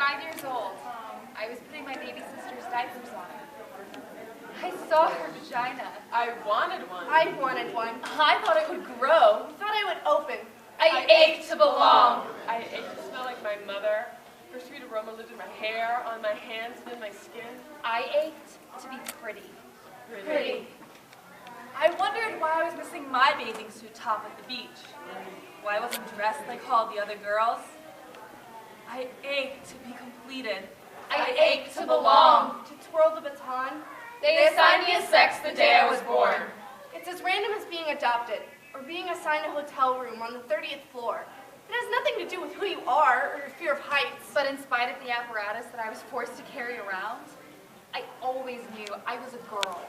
5 years old. I was putting my baby sister's diapers on her. I saw her vagina. I wanted one. I wanted one. I thought it would grow. I thought I would open. I ached to belong. I ached to smell like my mother. Her sweet aroma lived in my hair, on my hands, and in my skin. I ached to be pretty. Pretty. I wondered why I was missing my bathing suit top at the beach. Why I wasn't dressed like all the other girls. I ached to be completed. I ached to belong. To twirl the baton. They assigned me a sex the day I was born. It's as random as being adopted, or being assigned a hotel room on the 30th floor. It has nothing to do with who you are, or your fear of heights. But in spite of the apparatus that I was forced to carry around, I always knew I was a girl.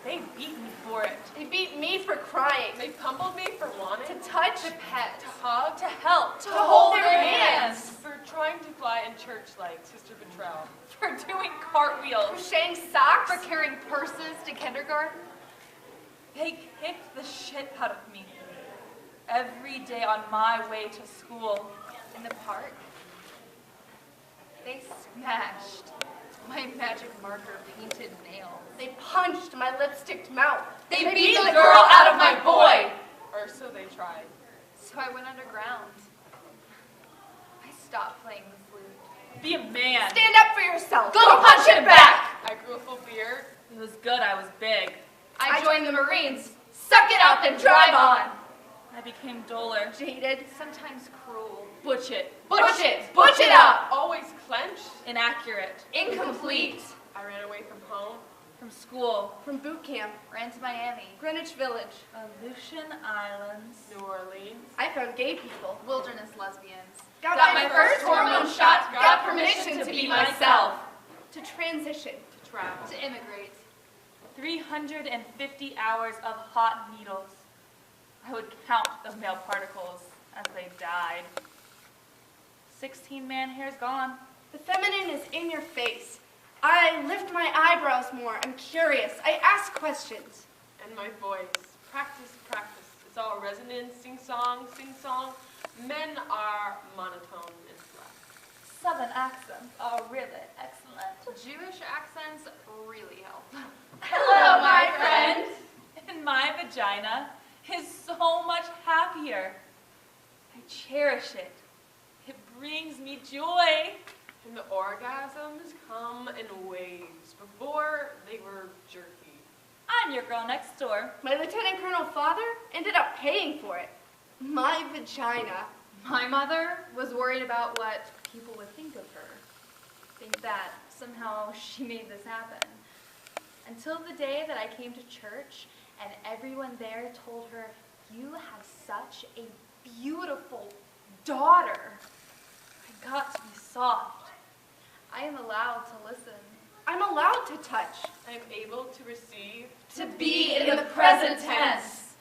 They beat me for it. They beat me for crying. They pummeled me for wanting. To touch. To pet. To hug. To help. To hold their hands. For trying to fly in church like Sister Betrell. For doing cartwheels. Crocheting socks. For carrying purses to kindergarten. They kicked the shit out of me. Every day on my way to school. In the park, they smashed my magic marker painted nails. They punched my lipsticked mouth. They beat the girl out of my boy. Or so they tried. So I went underground. I stopped playing the flute. Be a man. Stand up for yourself. Go punch him back! I grew a full beard. It was good I was big. I joined the Marines. Suck it up and drive on. I became duller. Jaded. Sometimes cruel. Butch it. Butch it! Butch it up! Always clenched. Inaccurate. Incomplete. I ran away from home. From school. From boot camp. Ran to Miami. Greenwich Village. Aleutian Islands. New Orleans. I found gay people. Wilderness lesbians. Got my first hormone shot. Got permission to be myself. To transition. To travel. To immigrate. 350 hours of hot needles. I would count the male particles as they died. 16 man hairs gone. The feminine is in your face. I lift my eyebrows more. I'm curious. I ask questions. And my voice. Practice, practice. It's all resonant. Sing song, sing song. Men are monotone and flat. Southern accents are really excellent. Jewish accents really help. Hello, my friend. And my vagina is so much happier. I cherish it. It brings me joy. And the orgasms come in waves. Before, they were jerky. I'm your girl next door. My lieutenant colonel father ended up paying for it. My vagina. My mother was worried about what people would think of her. Think that somehow she made this happen. Until the day that I came to church and everyone there told her, "You have such a beautiful daughter." I got to be soft. I am allowed to listen. I'm allowed to touch. I am able to receive. To be in the present tense.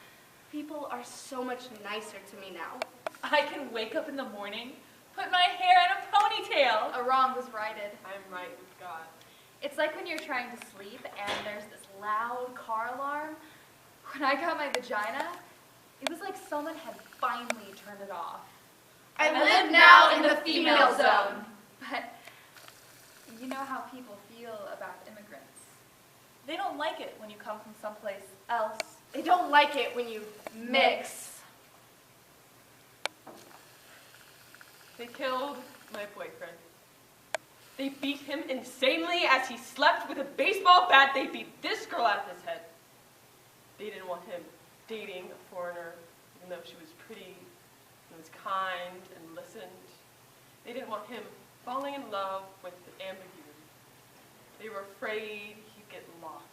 People are so much nicer to me now. I can wake up in the morning, put my hair in a ponytail. A wrong was righted. I am right with God. It's like when you're trying to sleep and there's this loud car alarm. When I got my vagina, it was like someone had finally turned it off. I live now in the female zone. But you know how people feel about immigrants. They don't like it when you come from someplace else. They don't like it when you mix. They killed my boyfriend. They beat him insanely as he slept with a baseball bat. They beat this girl out of his head. They didn't want him dating a foreigner, even though she was pretty and was kind and listened. They didn't want him falling in love with the ambiguity. They were afraid he'd get lost.